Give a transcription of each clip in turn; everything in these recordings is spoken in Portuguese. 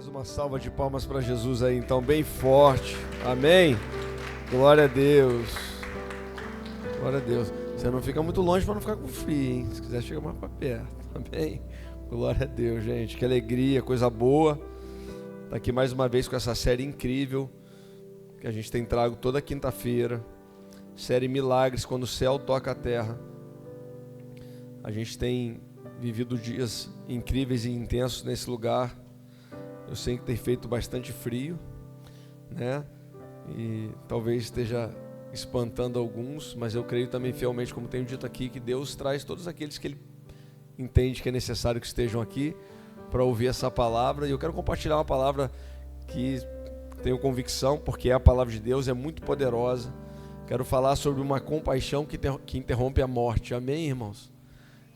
Mais uma salva de palmas para Jesus aí, então, bem forte. Amém? Glória a Deus. Glória a Deus. Você não fica muito longe para não ficar com frio, hein? Se quiser, chega mais para perto. Amém? Glória a Deus, gente. Que alegria, coisa boa. Tá aqui mais uma vez com essa série incrível que a gente tem trago toda quinta-feira. Série Milagres, quando o céu toca a terra. A gente tem vivido dias incríveis e intensos nesse lugar. Eu sei que tem feito bastante frio, né? E talvez esteja espantando alguns, mas eu creio também fielmente, como tenho dito aqui, que Deus traz todos aqueles que Ele entende que é necessário que estejam aqui para ouvir essa palavra. E eu quero compartilhar uma palavra que tenho convicção, porque é a palavra de Deus, é muito poderosa. Quero falar sobre uma compaixão que interrompe a morte. Amém, irmãos?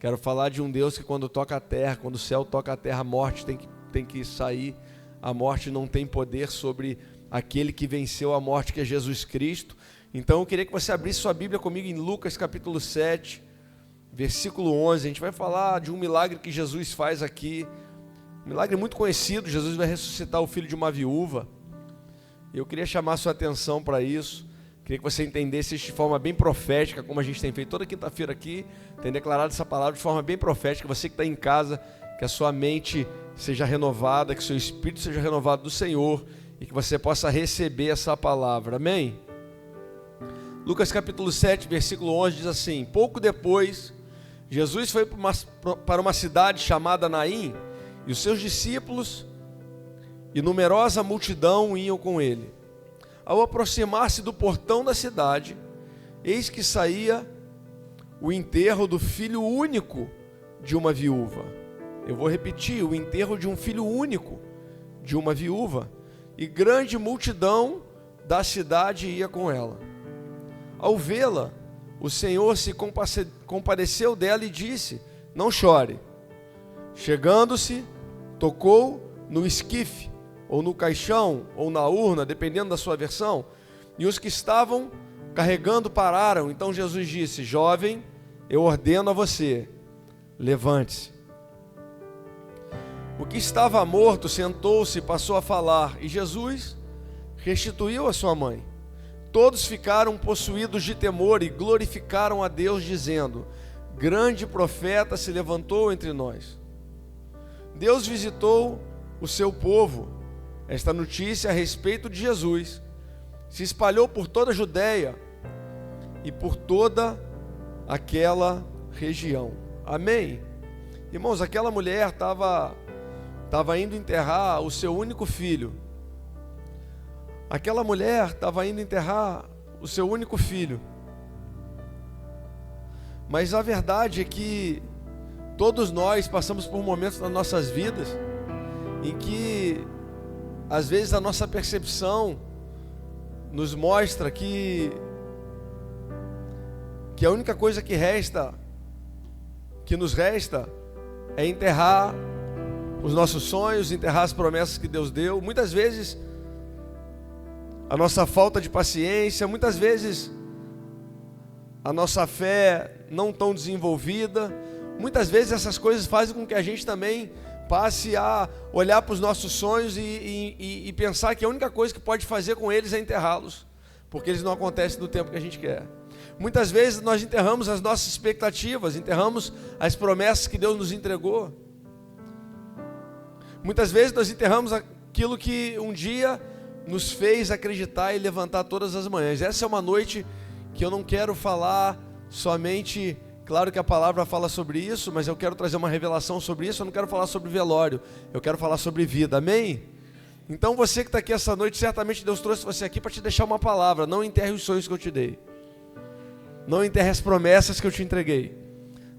Quero falar de um Deus que quando toca a terra, quando o céu toca a terra, a morte tem que sair. A morte não tem poder sobre aquele que venceu a morte, que é Jesus Cristo. Então eu queria que você abrisse sua Bíblia comigo em Lucas capítulo 7, versículo 11. A gente vai falar de um milagre que Jesus faz aqui. Um milagre muito conhecido. Jesus vai ressuscitar o filho de uma viúva. Eu queria chamar sua atenção para isso. Queria que você entendesse isso de forma bem profética, como a gente tem feito toda quinta-feira aqui, tem declarado essa palavra de forma bem profética. Você que está em casa, que a sua mente seja renovada, que o seu espírito seja renovado do Senhor e que você possa receber essa palavra. Amém? Lucas capítulo 7, versículo 11 diz assim: pouco depois, Jesus foi para uma cidade chamada Naim, e os seus discípulos e numerosa multidão iam com ele. Ao aproximar-se do portão da cidade, eis que saía o enterro do filho único de uma viúva. Eu vou repetir: o enterro de um filho único de uma viúva. E grande multidão da cidade ia com ela. Ao vê-la, o Senhor se compadeceu dela e disse: não chore. Chegando-se, tocou no esquife, ou no caixão, ou na urna, dependendo da sua versão, e os que estavam carregando pararam. Então Jesus disse: jovem, eu ordeno a você, levante-se. O que estava morto sentou-se e passou a falar, e Jesus restituiu a sua mãe. Todos ficaram possuídos de temor e glorificaram a Deus, dizendo: grande profeta se levantou entre nós. Deus visitou o seu povo. Esta notícia a respeito de Jesus se espalhou por toda a Judeia e por toda aquela região. Amém? Irmãos, aquela mulher estava indo enterrar o seu único filho. Aquela mulher estava indo enterrar o seu único filho. Mas a verdade é que todos nós passamos por momentos nas nossas vidas em que às vezes a nossa percepção nos mostra que a única coisa que nos resta é enterrar os nossos sonhos, enterrar as promessas que Deus deu. Muitas vezes a nossa falta de paciência, muitas vezes a nossa fé não tão desenvolvida, muitas vezes essas coisas fazem com que a gente também passe a olhar para os nossos sonhos e pensar que a única coisa que pode fazer com eles é enterrá-los, porque eles não acontecem no tempo que a gente quer. Muitas vezes nós enterramos as nossas expectativas, enterramos as promessas que Deus nos entregou. Muitas vezes nós enterramos aquilo que um dia nos fez acreditar e levantar todas as manhãs. Essa é uma noite que eu não quero falar somente... Claro que a palavra fala sobre isso, mas eu quero trazer uma revelação sobre isso. Eu não quero falar sobre velório, eu quero falar sobre vida. Amém? Então você que está aqui essa noite, certamente Deus trouxe você aqui para te deixar uma palavra. Não enterre os sonhos que eu te dei. Não enterre as promessas que eu te entreguei.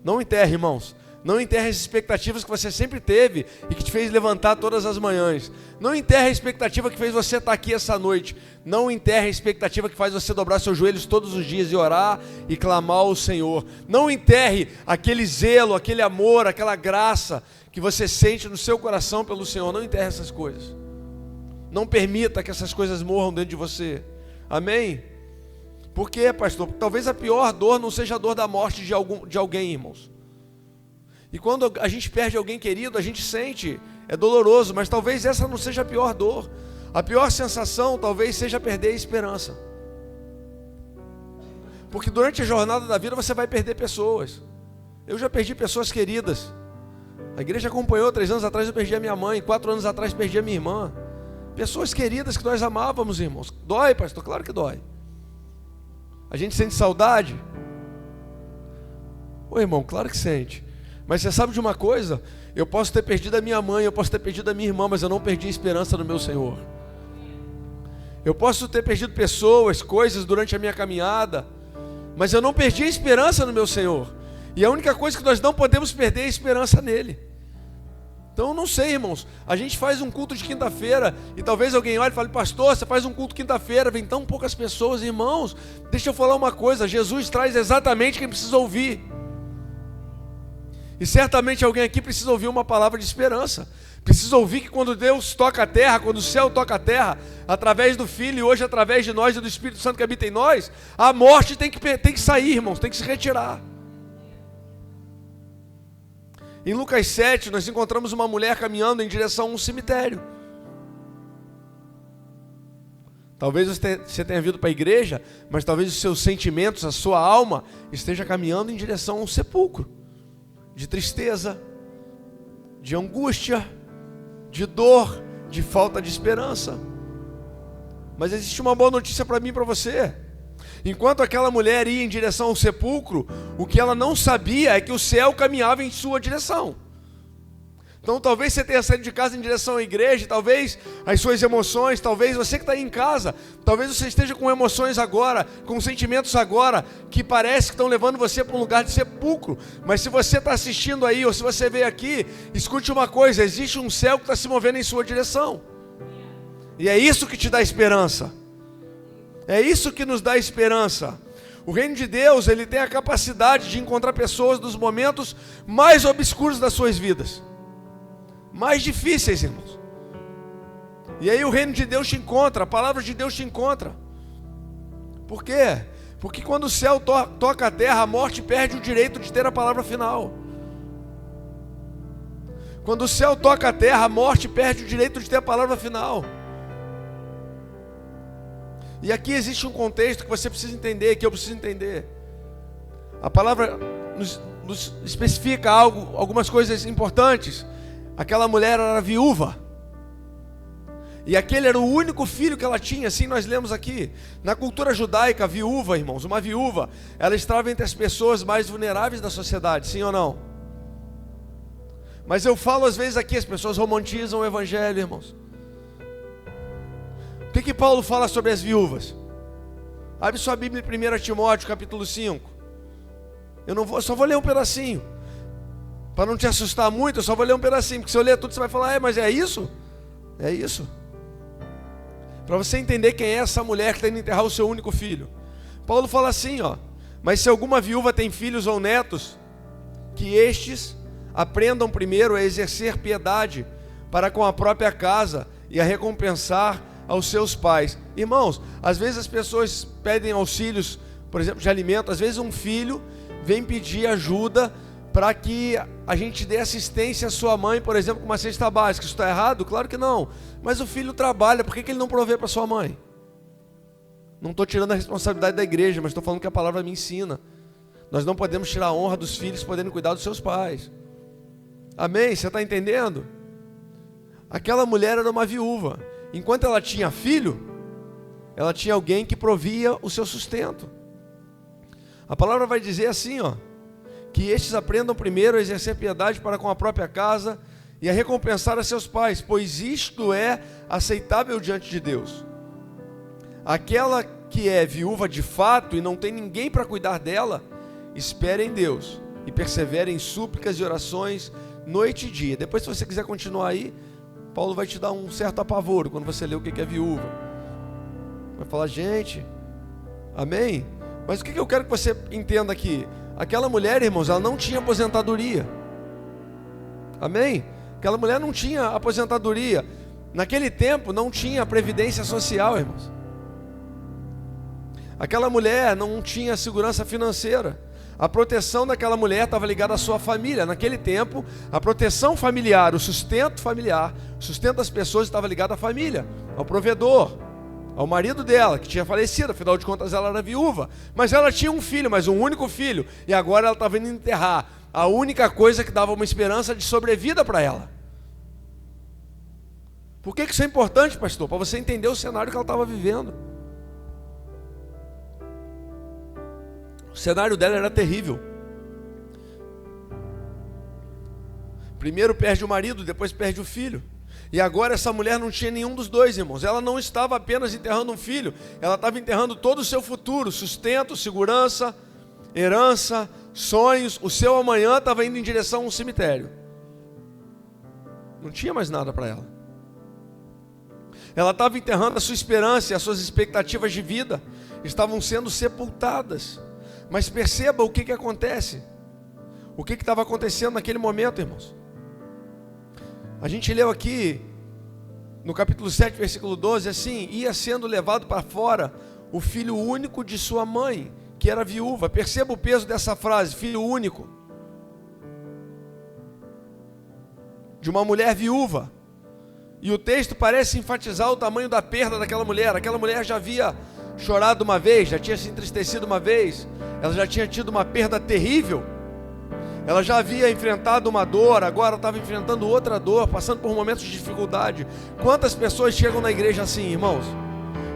Não enterre, irmãos. Não enterre as expectativas que você sempre teve e que te fez levantar todas as manhãs. Não enterre a expectativa que fez você estar aqui essa noite. Não enterre a expectativa que faz você dobrar seus joelhos todos os dias e orar e clamar ao Senhor. Não enterre aquele zelo, aquele amor, aquela graça que você sente no seu coração pelo Senhor. Não enterre essas coisas. Não permita que essas coisas morram dentro de você. Amém? Por quê, pastor? Porque talvez a pior dor não seja a dor da morte de alguém, irmãos. E quando a gente perde alguém querido, a gente sente é doloroso, mas talvez essa não seja a pior dor. A pior sensação talvez seja perder a esperança. Porque durante a jornada da vida você vai perder pessoas. Eu já perdi pessoas queridas. A igreja acompanhou, 3 anos atrás eu perdi a minha mãe, 4 anos atrás perdi a minha irmã. Pessoas queridas que nós amávamos, irmãos. Dói, pastor? Claro que dói. A gente sente saudade? Ô irmão, claro que sente. Mas você sabe de uma coisa? Eu posso ter perdido a minha mãe, eu posso ter perdido a minha irmã, mas eu não perdi a esperança no meu Senhor. Eu posso ter perdido pessoas, coisas durante a minha caminhada, mas eu não perdi a esperança no meu Senhor. E a única coisa que nós não podemos perder é a esperança nele. Então eu não sei, irmãos, a gente faz um culto de quinta-feira e talvez alguém olhe e fale: pastor, você faz um culto quinta-feira, vem tão poucas pessoas. Irmãos, deixa eu falar uma coisa, Jesus traz exatamente quem precisa ouvir. E certamente alguém aqui precisa ouvir uma palavra de esperança. Precisa ouvir que quando Deus toca a terra, quando o céu toca a terra, através do Filho e hoje através de nós e do Espírito Santo que habita em nós, a morte tem que sair, irmãos, tem que se retirar. Em Lucas 7, nós encontramos uma mulher caminhando em direção a um cemitério. Talvez você tenha vindo para a igreja, mas talvez os seus sentimentos, a sua alma, esteja caminhando em direção a um sepulcro. De tristeza, de angústia, de dor, de falta de esperança. Mas existe uma boa notícia para mim e para você. Enquanto aquela mulher ia em direção ao sepulcro, o que ela não sabia é que o céu caminhava em sua direção. Então talvez você tenha saído de casa em direção à igreja, talvez as suas emoções, talvez você que está aí em casa, talvez você esteja com emoções agora, com sentimentos agora, que parece que estão levando você para um lugar de sepulcro. Mas se você está assistindo aí, ou se você veio aqui, escute uma coisa: existe um céu que está se movendo em sua direção. E é isso que te dá esperança. É isso que nos dá esperança. O reino de Deus, ele tem a capacidade de encontrar pessoas nos momentos mais obscuros das suas vidas, mais difíceis, irmãos. E aí o reino de Deus te encontra, a palavra de Deus te encontra. Por quê? Porque quando o céu toca a terra, a morte perde o direito de ter a palavra final. Quando o céu toca a terra, a morte perde o direito de ter a palavra final. E aqui existe um contexto que você precisa entender, que eu preciso entender. A palavra nos especifica algumas coisas importantes. Aquela mulher era viúva. E aquele era o único filho que ela tinha, assim nós lemos aqui. Na cultura judaica, viúva, irmãos, uma viúva, ela estava entre as pessoas mais vulneráveis da sociedade, sim ou não? Mas eu falo às vezes aqui, as pessoas romantizam o evangelho, irmãos. O que Paulo fala sobre as viúvas? Abre sua Bíblia em 1 Timóteo capítulo 5. Só vou ler um pedacinho. Para não te assustar muito, eu só vou ler um pedacinho. Porque se eu ler tudo, você vai falar: mas é isso? É isso. Para você entender quem é essa mulher que está indo enterrar o seu único filho. Paulo fala assim, ó: mas se alguma viúva tem filhos ou netos, que estes aprendam primeiro a exercer piedade para com a própria casa e a recompensar aos seus pais. Irmãos, às vezes as pessoas pedem auxílios, por exemplo, de alimento. Às vezes um filho vem pedir ajuda para que a gente dê assistência à sua mãe, por exemplo, com uma cesta básica. Isso está errado? Claro que não. Mas o filho trabalha, por que ele não provê para sua mãe? Não estou tirando a responsabilidade da igreja, mas estou falando que a palavra me ensina. Nós não podemos tirar a honra dos filhos poderem cuidar dos seus pais. Amém? Você está entendendo? Aquela mulher era uma viúva. Enquanto ela tinha filho, ela tinha alguém que provia o seu sustento. A palavra vai dizer assim, ó: que estes aprendam primeiro a exercer piedade para com a própria casa e a recompensar a seus pais, pois isto é aceitável diante de Deus. Aquela que é viúva de fato e não tem ninguém para cuidar dela, espere em Deus e persevere em súplicas e orações noite e dia. Depois, se você quiser continuar aí, Paulo vai te dar um certo apavoro quando você lê o que é viúva. Vai falar: gente, amém? Mas o que eu quero que você entenda aqui? Aquela mulher, irmãos, ela não tinha aposentadoria. Amém? Aquela mulher não tinha aposentadoria. Naquele tempo não tinha previdência social, irmãos. Aquela mulher não tinha segurança financeira. A proteção daquela mulher estava ligada à sua família. Naquele tempo, a proteção familiar, o sustento familiar, o sustento das pessoas estava ligado à família, ao provedor, ao marido dela, que tinha falecido. Afinal de contas, ela era viúva. Mas ela tinha um filho, mas um único filho. E agora ela estava indo enterrar a única coisa que dava uma esperança de sobrevida para ela. Por que isso é importante, pastor? Para você entender o cenário que ela estava vivendo. O cenário dela era terrível. Primeiro perde o marido, depois perde o filho. E agora essa mulher não tinha nenhum dos dois, irmãos. Ela não estava apenas enterrando um filho, ela estava enterrando todo o seu futuro, sustento, segurança, herança, sonhos. O seu amanhã estava indo em direção a um cemitério. Não tinha mais nada para ela. Ela estava enterrando a sua esperança e as suas expectativas de vida estavam sendo sepultadas. Mas perceba o que acontece. O que estava acontecendo naquele momento, irmãos. A gente leu aqui no capítulo 7, versículo 12, assim: ia sendo levado para fora o filho único de sua mãe, que era viúva. Perceba o peso dessa frase, filho único. De uma mulher viúva. E o texto parece enfatizar o tamanho da perda daquela mulher. Aquela mulher já havia chorado uma vez, já tinha se entristecido uma vez, ela já tinha tido uma perda terrível, ela já havia enfrentado uma dor, agora estava enfrentando outra dor, passando por momentos de dificuldade. Quantas pessoas chegam na igreja assim, irmãos?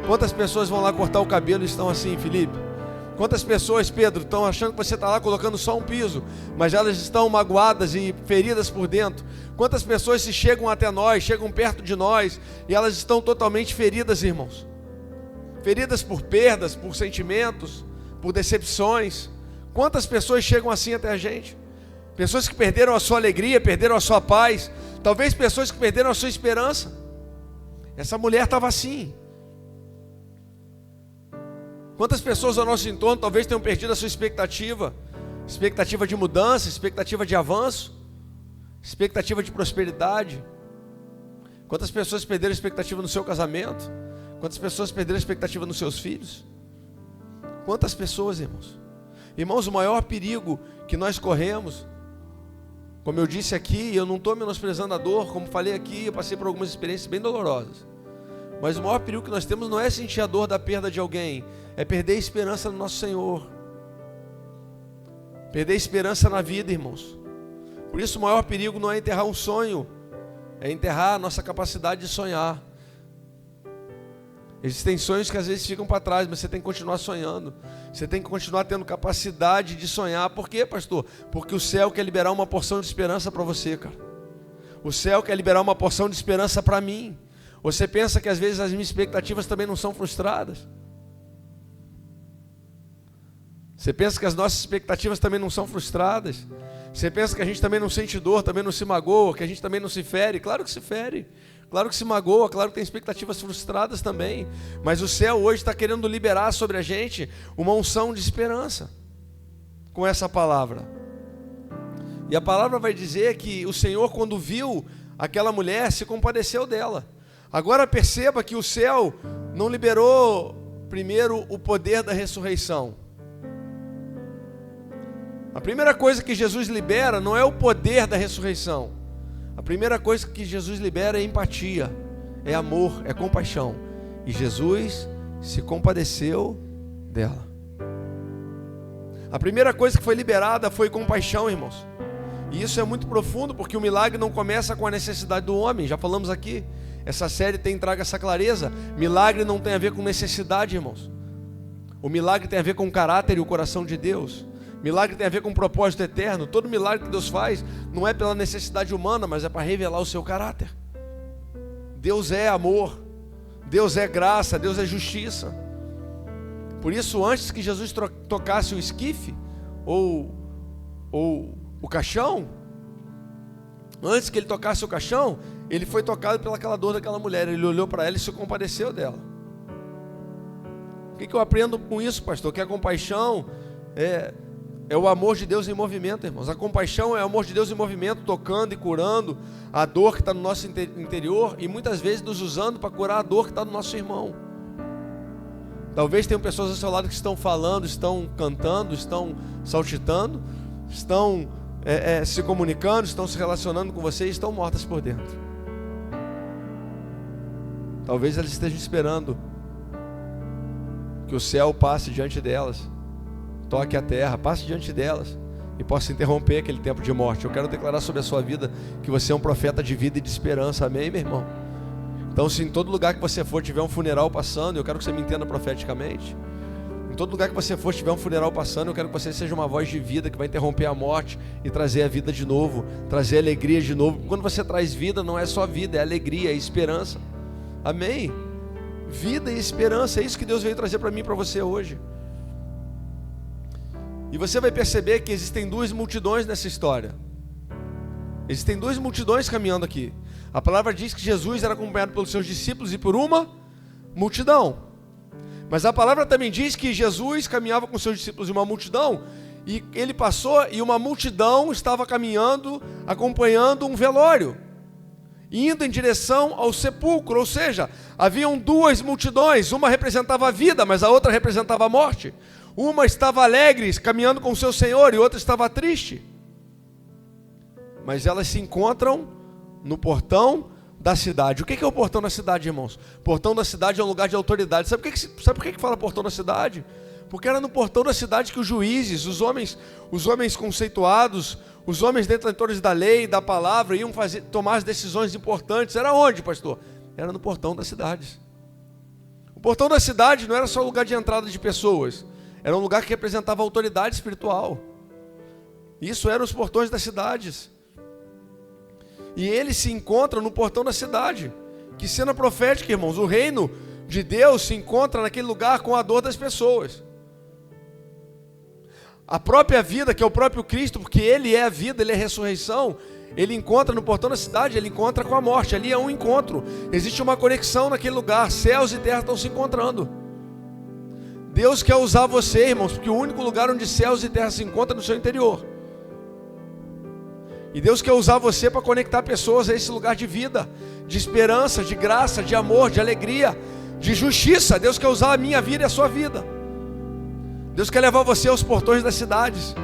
Quantas pessoas vão lá cortar o cabelo e estão assim, Felipe? Quantas pessoas, Pedro, estão achando que você está lá colocando só um piso, mas elas estão magoadas e feridas por dentro? Quantas pessoas se chegam até nós, chegam perto de nós, e elas estão totalmente feridas, irmãos? Feridas por perdas, por sentimentos, por decepções. Quantas pessoas chegam assim até a gente? Pessoas que perderam a sua alegria, perderam a sua paz, talvez pessoas que perderam a sua esperança. Essa mulher estava assim. Quantas pessoas ao nosso entorno talvez tenham perdido a sua expectativa de mudança, expectativa de avanço, expectativa de prosperidade? Quantas pessoas perderam a expectativa no seu casamento? Quantas pessoas perderam a expectativa nos seus filhos? Quantas pessoas, irmãos? Irmãos, o maior perigo que nós corremos, como eu disse aqui, eu não estou menosprezando a dor, como falei aqui, eu passei por algumas experiências bem dolorosas. Mas o maior perigo que nós temos não é sentir a dor da perda de alguém, é perder a esperança no nosso Senhor. Perder a esperança na vida, irmãos. Por isso o maior perigo não é enterrar um sonho, é enterrar a nossa capacidade de sonhar. Existem sonhos que às vezes ficam para trás, mas você tem que continuar sonhando. Você tem que continuar tendo capacidade de sonhar. Por quê, pastor? Porque o céu quer liberar uma porção de esperança para você, cara. O céu quer liberar uma porção de esperança para mim. Você pensa que às vezes as minhas expectativas também não são frustradas? Você pensa que as nossas expectativas também não são frustradas? Você pensa que a gente também não sente dor, também não se magoa, que a gente também não se fere? Claro que se fere. Claro que se magoa, claro que tem expectativas frustradas também. Mas o céu hoje está querendo liberar sobre a gente uma unção de esperança com essa palavra. E a palavra vai dizer que o Senhor, quando viu aquela mulher, se compadeceu dela. Agora perceba que o céu não liberou primeiro o poder da ressurreição. A primeira coisa que Jesus libera não é o poder da ressurreição. A primeira coisa que Jesus libera é empatia, é amor, é compaixão. E Jesus se compadeceu dela. A primeira coisa que foi liberada foi compaixão, irmãos. E isso é muito profundo, porque o milagre não começa com a necessidade do homem. Já falamos aqui, essa série traga essa clareza. Milagre não tem a ver com necessidade, irmãos. O milagre tem a ver com o caráter e o coração de Deus. Milagre tem a ver com um propósito eterno. Todo milagre que Deus faz não é pela necessidade humana, mas é para revelar o seu caráter. Deus é amor, Deus é graça, Deus é justiça. Por isso, antes que Jesus tocasse o esquife ou o caixão, antes que ele tocasse o caixão, ele foi tocado pelaquela dor daquela mulher. Ele olhou para ela e se compadeceu dela. O que eu aprendo com isso, pastor? Que a compaixão é o amor de Deus em movimento, irmãos. A compaixão é o amor de Deus em movimento, tocando e curando a dor que está no nosso interior e muitas vezes nos usando para curar a dor que está no nosso irmão. Talvez tenham pessoas ao seu lado que estão falando, estão cantando, estão saltitando, estão se comunicando, estão se relacionando com você e estão mortas por dentro. Talvez elas estejam esperando que o céu passe diante delas, toque a terra, passe diante delas e possa interromper aquele tempo de morte. Eu quero declarar sobre a sua vida que você é um profeta de vida e de esperança. Amém, meu irmão? Então, se em todo lugar que você for tiver um funeral passando, eu quero que você me entenda profeticamente. Em todo lugar que você for tiver um funeral passando, eu quero que você seja uma voz de vida que vai interromper a morte e trazer a vida de novo, trazer alegria de novo. Quando você traz vida, não é só vida, é alegria, é esperança. Amém? Vida e esperança, é isso que Deus veio trazer para mim e para você hoje. E você vai perceber que existem duas multidões nessa história. Existem duas multidões caminhando aqui. A palavra diz que Jesus era acompanhado pelos seus discípulos e por uma multidão. Mas a palavra também diz que Jesus caminhava com seus discípulos e uma multidão, e ele passou e uma multidão estava caminhando, acompanhando um velório, indo em direção ao sepulcro. Ou seja, haviam duas multidões, uma representava a vida, mas a outra representava a morte. Uma estava alegre, caminhando com o seu Senhor, e outra estava triste. Mas elas se encontram no portão da cidade. O que é o portão da cidade, irmãos? Portão da cidade é um lugar de autoridade. Sabe por que fala portão da cidade? Porque era no portão da cidade que os juízes, os homens conceituados, os homens detentores da lei, da palavra, iam tomar as decisões importantes. Era onde, pastor? Era no portão das cidades. O portão da cidade não era só lugar de entrada de pessoas, era um lugar que representava a autoridade espiritual. Isso eram os portões das cidades. E eles se encontram no portão da cidade. Que cena profética, irmãos. O reino de Deus se encontra naquele lugar com a dor das pessoas. A própria vida, que é o próprio Cristo, porque Ele é a vida, Ele é a ressurreição, Ele encontra no portão da cidade, Ele encontra com a morte. Ali é um encontro. Existe uma conexão naquele lugar. Céus e terra estão se encontrando. Deus quer usar você, irmãos, porque o único lugar onde céus e terra se encontram é no seu interior. E Deus quer usar você para conectar pessoas a esse lugar de vida, de esperança, de graça, de amor, de alegria, de justiça. Deus quer usar a minha vida e a sua vida. Deus quer levar você aos portões das cidades.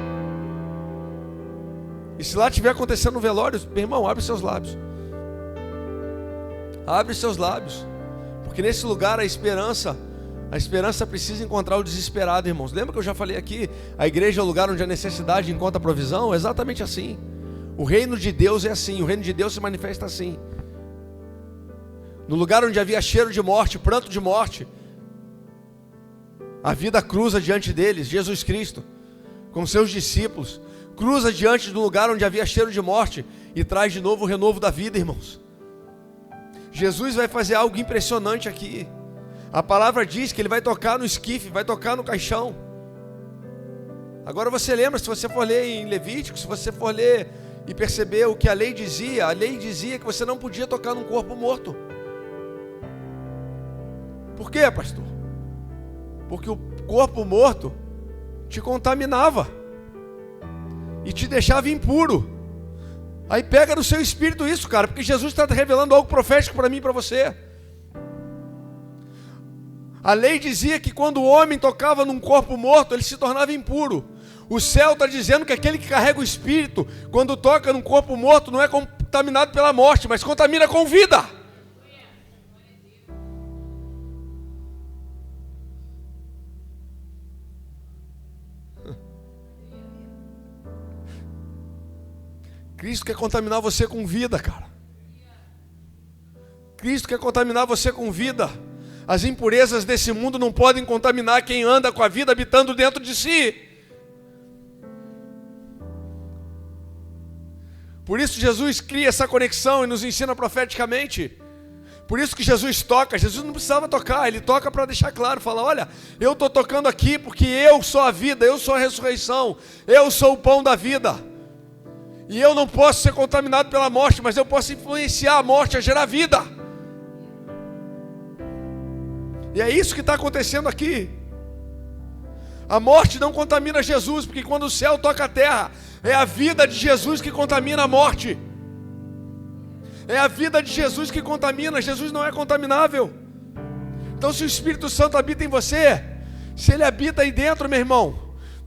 E se lá estiver acontecendo um velório, meu irmão, abre seus lábios. Abre seus lábios. Porque nesse lugar a esperança precisa encontrar o desesperado, irmãos. Lembra que eu já falei aqui? A igreja é o lugar onde a necessidade encontra a provisão? É exatamente assim. O reino de Deus é assim, o reino de Deus se manifesta assim. No lugar onde havia cheiro de morte, pranto de morte, a vida cruza diante deles. Jesus Cristo, com seus discípulos, cruza diante do lugar onde havia cheiro de morte e traz de novo o renovo da vida, irmãos. Jesus vai fazer algo impressionante aqui. A palavra diz que Ele vai tocar no esquife, vai tocar no caixão. Agora você lembra, se você for ler em Levítico, se você for ler e perceber o que a lei dizia que você não podia tocar num corpo morto. Por quê, pastor? Porque o corpo morto te contaminava e te deixava impuro. Aí pega no seu espírito isso, cara, porque Jesus está revelando algo profético para mim e para você. A lei dizia que quando o homem tocava num corpo morto, ele se tornava impuro. O céu está dizendo que aquele que carrega o Espírito, quando toca num corpo morto, não é contaminado pela morte, mas contamina com vida. Cristo quer contaminar você com vida, cara. Cristo quer contaminar você com vida. As impurezas desse mundo não podem contaminar quem anda com a vida habitando dentro de si. Por isso Jesus cria essa conexão e nos ensina profeticamente. Por isso que Jesus toca. Jesus não precisava tocar, Ele toca para deixar claro. Fala, olha, eu estou tocando aqui porque eu sou a vida, eu sou a ressurreição, eu sou o pão da vida. E eu não posso ser contaminado pela morte, mas eu posso influenciar a morte a gerar vida. E é isso que está acontecendo aqui. A morte não contamina Jesus, porque quando o céu toca a terra, é a vida de Jesus que contamina a morte. É a vida de Jesus que contamina. Jesus não é contaminável. Então, se o Espírito Santo habita em você, se ele habita aí dentro, meu irmão,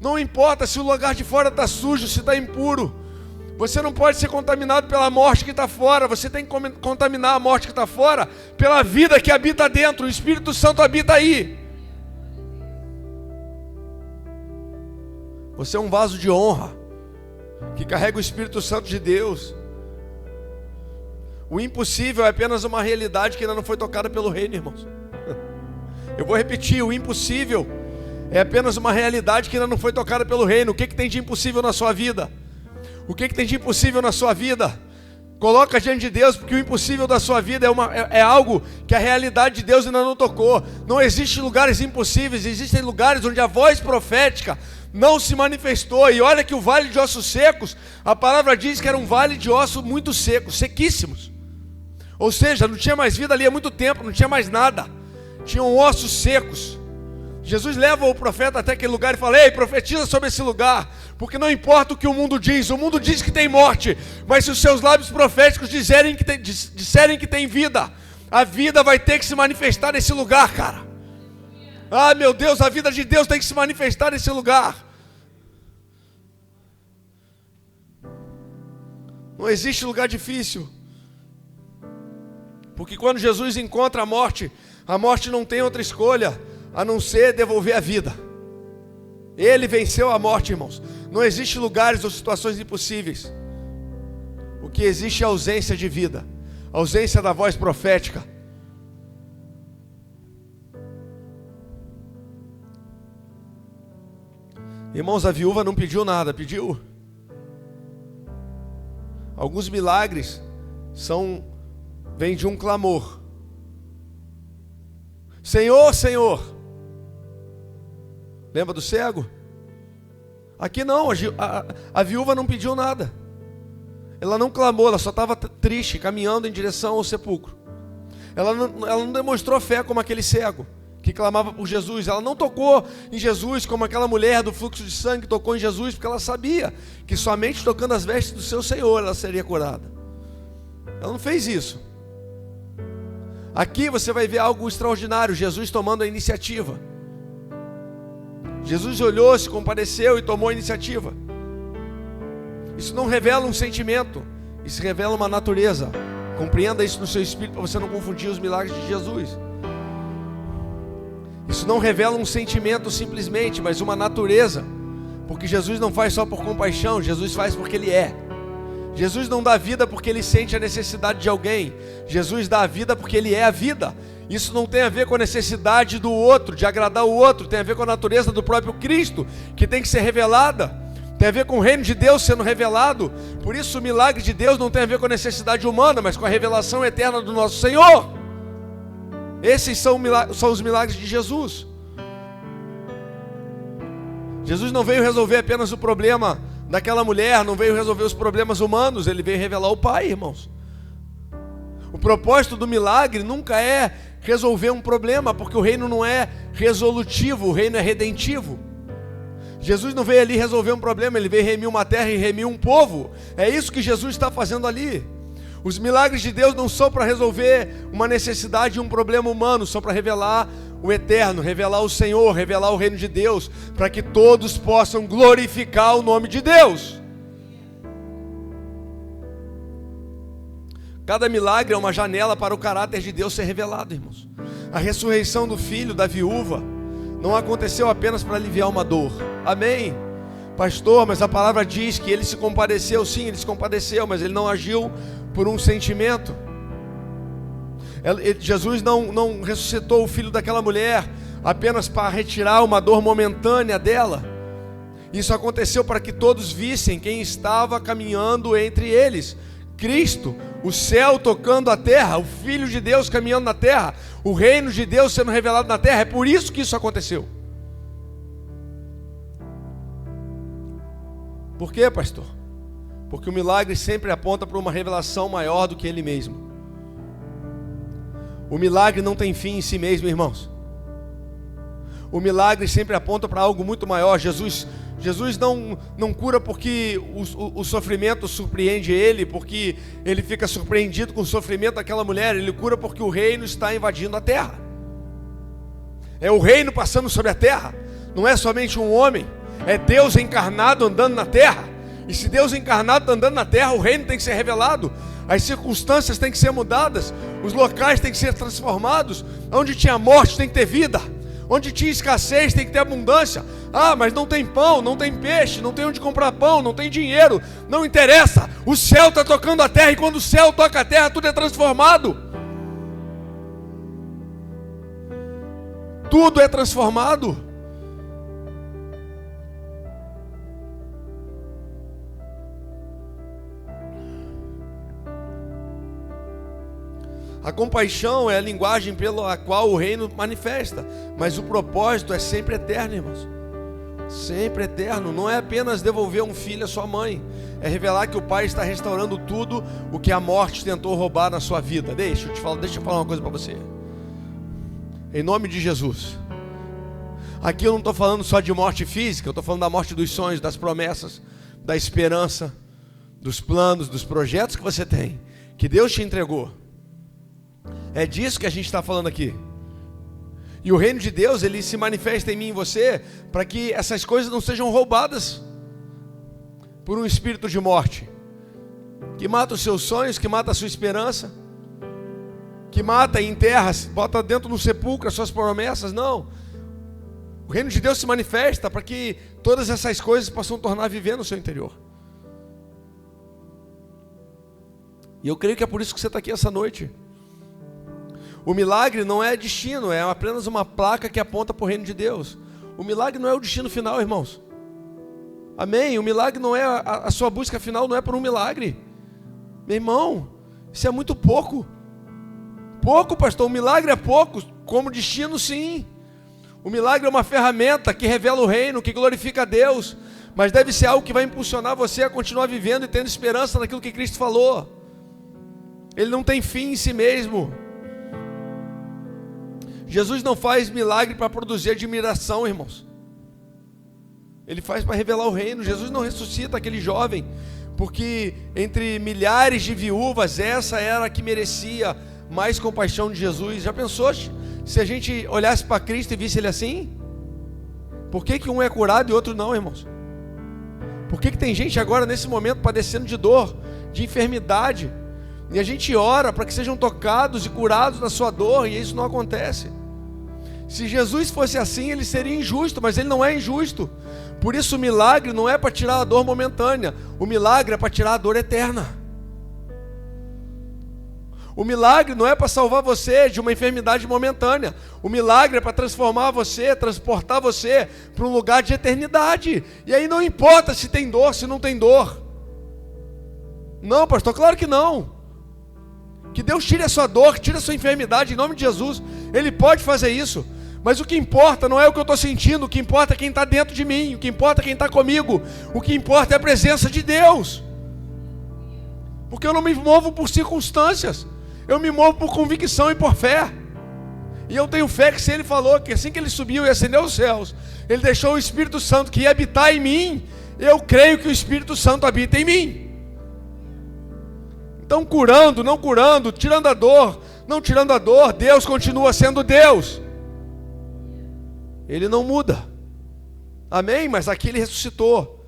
não importa se o lugar de fora está sujo, se está impuro, você não pode ser contaminado pela morte que está fora, você tem que contaminar a morte que está fora pela vida que habita dentro. O Espírito Santo habita aí. Você é um vaso de honra que carrega o Espírito Santo de Deus. O impossível é apenas uma realidade que ainda não foi tocada pelo reino, irmãos. Eu vou repetir, o impossível é apenas uma realidade que ainda não foi tocada pelo reino. O que tem de impossível na sua vida? O que tem de impossível na sua vida? Coloca diante de Deus, porque o impossível da sua vida é algo que a realidade de Deus ainda não tocou. Não existem lugares impossíveis, existem lugares onde a voz profética não se manifestou. E olha que o vale de ossos secos, a palavra diz que era um vale de ossos muito secos, sequíssimos. Ou seja, não tinha mais vida ali há muito tempo, não tinha mais nada. Tinham ossos secos. Jesus leva o profeta até aquele lugar e fala: ei, profetiza sobre esse lugar, porque não importa o que o mundo diz que tem morte, mas se os seus lábios proféticos disserem que tem vida, a vida vai ter que se manifestar nesse lugar, cara. Ah, meu Deus, a vida de Deus tem que se manifestar nesse lugar. Não existe lugar difícil, porque quando Jesus encontra a morte não tem outra escolha a não ser devolver a vida. Ele venceu a morte, irmãos. Não existe lugares ou situações impossíveis. O que existe é a ausência de vida, a ausência da voz profética. Irmãos, a viúva não pediu nada, pediu. Alguns milagres vêm de um clamor. Senhor, Senhor. Lembra do cego? Aqui não, a viúva não pediu nada. Ela não clamou, ela só estava triste, caminhando em direção ao sepulcro. Ela não demonstrou fé como aquele cego que clamava por Jesus. Ela não tocou em Jesus como aquela mulher do fluxo de sangue tocou em Jesus, porque ela sabia que somente tocando as vestes do seu Senhor ela seria curada. Ela não fez isso. Aqui você vai ver algo extraordinário, Jesus tomando a iniciativa. Jesus olhou, se compadeceu e tomou a iniciativa. Isso não revela um sentimento, isso revela uma natureza. Compreenda isso no seu espírito para você não confundir os milagres de Jesus. Isso não revela um sentimento simplesmente, mas uma natureza. Porque Jesus não faz só por compaixão, Jesus faz porque Ele é. Jesus não dá vida porque Ele sente a necessidade de alguém. Jesus dá a vida porque Ele é a vida. Isso não tem a ver com a necessidade do outro, de agradar o outro. Tem a ver com a natureza do próprio Cristo, que tem que ser revelada. Tem a ver com o reino de Deus sendo revelado. Por isso o milagre de Deus não tem a ver com a necessidade humana, mas com a revelação eterna do nosso Senhor. Esses são os milagres de Jesus. Jesus não veio resolver apenas o problema daquela mulher, não veio resolver os problemas humanos, Ele veio revelar o Pai, irmãos. O propósito do milagre nunca é resolver um problema, porque o reino não é resolutivo, o reino é redentivo. Jesus não veio ali resolver um problema, Ele veio remir uma terra e remir um povo. É isso que Jesus está fazendo ali. Os milagres de Deus não são para resolver uma necessidade e um problema humano, são para revelar o eterno, revelar o Senhor, revelar o reino de Deus, para que todos possam glorificar o nome de Deus. Cada milagre é uma janela para o caráter de Deus ser revelado, irmãos. A ressurreição do filho da viúva não aconteceu apenas para aliviar uma dor. Amém? Pastor, mas a palavra diz que Ele se compadeceu. Sim, Ele se compadeceu, mas Ele não agiu por um sentimento. Jesus não ressuscitou o filho daquela mulher apenas para retirar uma dor momentânea dela. Isso aconteceu para que todos vissem quem estava caminhando entre eles: Cristo, o céu tocando a terra, o Filho de Deus caminhando na terra, o reino de Deus sendo revelado na terra. É por isso que isso aconteceu. Por quê, pastor? Porque o milagre sempre aponta para uma revelação maior do que ele mesmo. O milagre não tem fim em si mesmo, irmãos. O milagre sempre aponta para algo muito maior. Jesus não cura porque o sofrimento surpreende Ele, porque Ele fica surpreendido com o sofrimento daquela mulher. Ele cura porque o reino está invadindo a terra. É o reino passando sobre a terra. Não é somente um homem, é Deus encarnado andando na terra. E se Deus encarnado está andando na terra, o reino tem que ser revelado. As circunstâncias têm que ser mudadas. Os locais têm que ser transformados. Onde tinha morte tem que ter vida. Onde tinha escassez tem que ter abundância. Ah, mas não tem pão, não tem peixe, não tem onde comprar pão, não tem dinheiro. Não interessa, o céu está tocando a terra. E quando o céu toca a terra, tudo é transformado. Tudo é transformado. A compaixão é a linguagem pela qual o reino manifesta, mas o propósito é sempre eterno, irmãos. Sempre eterno. Não é apenas devolver um filho à sua mãe, é revelar que o Pai está restaurando tudo o que a morte tentou roubar na sua vida. Deixa eu falar uma coisa para você. Em nome de Jesus. Aqui eu não estou falando só de morte física, eu estou falando da morte dos sonhos, das promessas, da esperança, dos planos, dos projetos que você tem, que Deus te entregou. É disso que a gente está falando aqui. E o reino de Deus, ele se manifesta em mim e em você, para que essas coisas não sejam roubadas por um espírito de morte, que mata os seus sonhos, que mata a sua esperança, que mata e enterra, bota dentro do sepulcro as suas promessas. Não. O reino de Deus se manifesta para que todas essas coisas possam tornar a viver no seu interior. E eu creio que é por isso que você está aqui essa noite. O milagre não é destino, é apenas uma placa que aponta para o reino de Deus. O milagre não é o destino final, irmãos. Amém? O milagre não é, a sua busca final não é por um milagre. Meu irmão, isso é muito pouco. Pouco, pastor, o milagre é pouco, como destino sim. O milagre é uma ferramenta que revela o reino, que glorifica a Deus. Mas deve ser algo que vai impulsionar você a continuar vivendo e tendo esperança naquilo que Cristo falou. Ele não tem fim em si mesmo. Jesus não faz milagre para produzir admiração, irmãos. Ele faz para revelar o reino. Jesus não ressuscita aquele jovem, porque entre milhares de viúvas, essa era a que merecia mais compaixão de Jesus. Já pensou se a gente olhasse para Cristo e visse ele assim? Por que um é curado e outro não, irmãos? Por que tem gente agora nesse momento padecendo de dor, de enfermidade, e a gente ora para que sejam tocados e curados da sua dor, e isso não acontece? Se Jesus fosse assim, ele seria injusto, mas ele não é injusto. Por isso o milagre não é para tirar a dor momentânea, o milagre é para tirar a dor eterna. O milagre não é para salvar você de uma enfermidade momentânea, o milagre é para transformar você, transportar você para um lugar de eternidade. E aí não importa se tem dor, se não tem dor. Não, pastor, claro que não. Que Deus tire a sua dor, tire a sua enfermidade em nome de Jesus. Ele pode fazer isso. Mas o que importa não é o que eu estou sentindo. O que importa é quem está dentro de mim. O que importa é quem está comigo. O que importa é a presença de Deus. Porque eu não me movo por circunstâncias. Eu me movo por convicção e por fé. E eu tenho fé que se Ele falou que assim que Ele subiu e ascendeu os céus, Ele deixou o Espírito Santo que ia habitar em mim. Eu creio que o Espírito Santo habita em mim. Então, curando, não curando, tirando a dor, não tirando a dor, Deus continua sendo Deus. Ele não muda. Amém? Mas aqui Ele ressuscitou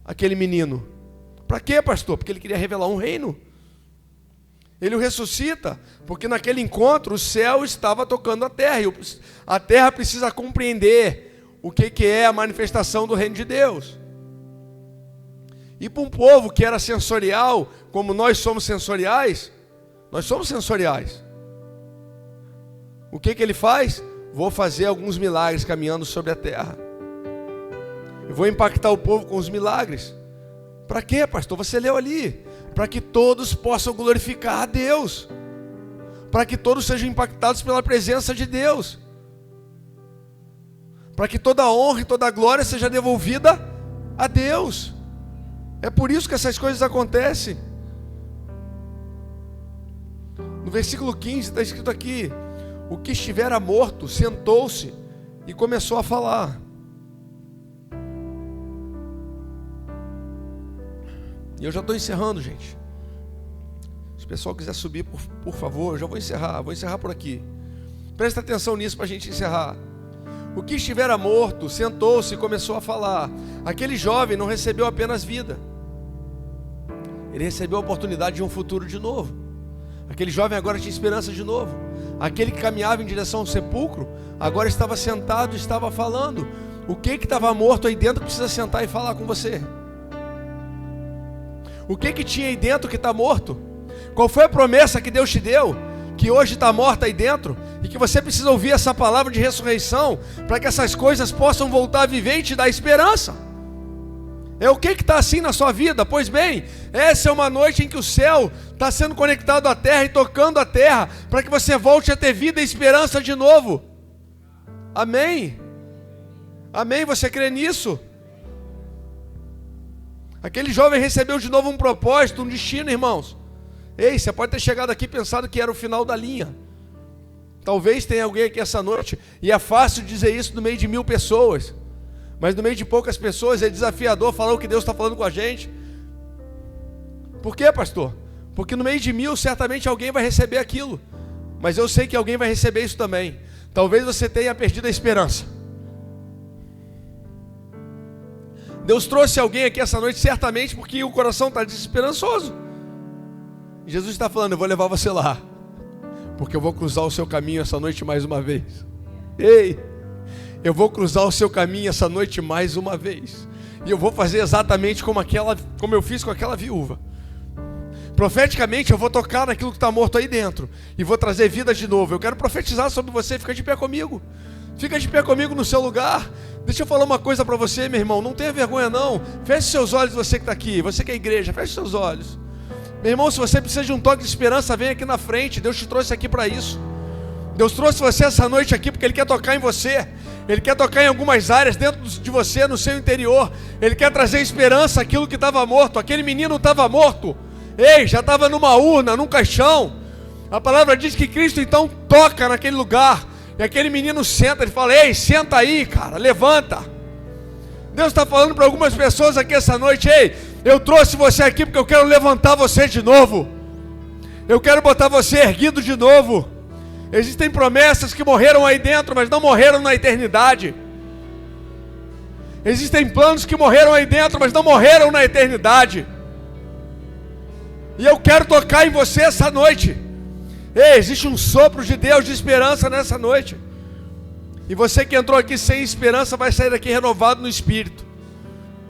aquele menino. Para quê, pastor? Porque Ele queria revelar um reino. Ele o ressuscita porque naquele encontro o céu estava tocando a terra. E a terra precisa compreender o que é a manifestação do reino de Deus. E para um povo que era sensorial, como nós somos sensoriais, o que ele faz? Vou fazer alguns milagres caminhando sobre a terra. Eu vou impactar o povo com os milagres. Para quê, pastor? Você leu ali. Para que todos possam glorificar a Deus. Para que todos sejam impactados pela presença de Deus. Para que toda a honra e toda a glória seja devolvida a Deus. É por isso que essas coisas acontecem. No versículo 15 está escrito aqui: o que estivera morto sentou-se e começou a falar. E eu já estou encerrando, gente. Se o pessoal quiser subir, por favor, eu já vou encerrar por aqui. Presta atenção nisso para a gente encerrar. O que estivera morto sentou-se e começou a falar. Aquele jovem não recebeu apenas vida, ele recebeu a oportunidade de um futuro de novo. Aquele jovem agora tinha esperança de novo. Aquele que caminhava em direção ao sepulcro, agora estava sentado e estava falando. O que estava morto aí dentro precisa sentar e falar com você? O que tinha aí dentro que está morto? Qual foi a promessa que Deus te deu, que hoje está morta aí dentro, e que você precisa ouvir essa palavra de ressurreição, para que essas coisas possam voltar a viver e te dar esperança? É o que está assim na sua vida? Pois bem, essa é uma noite em que o céu está sendo conectado à terra e tocando a terra, para que você volte a ter vida e esperança de novo. Amém? Amém? Você crê nisso? Aquele jovem recebeu de novo um propósito, um destino, irmãos. Ei, você pode ter chegado aqui pensando que era o final da linha. Talvez tenha alguém aqui essa noite, e é fácil dizer isso no meio de 1000 pessoas, mas no meio de poucas pessoas é desafiador falar o que Deus está falando com a gente. Por quê, pastor? Porque no meio de 1000 certamente alguém vai receber aquilo, mas eu sei que alguém vai receber isso também. Talvez você tenha perdido a esperança. Deus trouxe alguém aqui essa noite certamente porque o coração está desesperançoso. Jesus está falando: eu vou levar você lá, porque eu vou cruzar o seu caminho essa noite mais uma vez. Ei, eu vou cruzar o seu caminho essa noite mais uma vez, e eu vou fazer exatamente como eu fiz com aquela viúva. Profeticamente eu vou tocar naquilo que está morto aí dentro, e vou trazer vida de novo. Eu quero profetizar sobre você. Fica de pé comigo. Fica de pé comigo no seu lugar. Deixa eu falar uma coisa para você, meu irmão. Não tenha vergonha não. Feche seus olhos, você que está aqui. Você que é igreja, feche seus olhos. Meu irmão, se você precisa de um toque de esperança, vem aqui na frente. Deus te trouxe aqui para isso. Deus trouxe você essa noite aqui porque Ele quer tocar em você. Ele quer tocar em algumas áreas dentro de você, no seu interior. Ele quer trazer esperança àquilo que estava morto. Aquele menino estava morto. Ei, já estava numa urna, num caixão. A palavra diz que Cristo então toca naquele lugar. E aquele menino senta, ele fala: ei, senta aí, cara, levanta. Deus está falando para algumas pessoas aqui essa noite: ei, eu trouxe você aqui porque eu quero levantar você de novo. Eu quero botar você erguido de novo. Existem promessas que morreram aí dentro, mas não morreram na eternidade. Existem planos que morreram aí dentro, mas não morreram na eternidade. E eu quero tocar em você essa noite. Ei, existe um sopro de Deus de esperança nessa noite. E você que entrou aqui sem esperança vai sair daqui renovado no Espírito.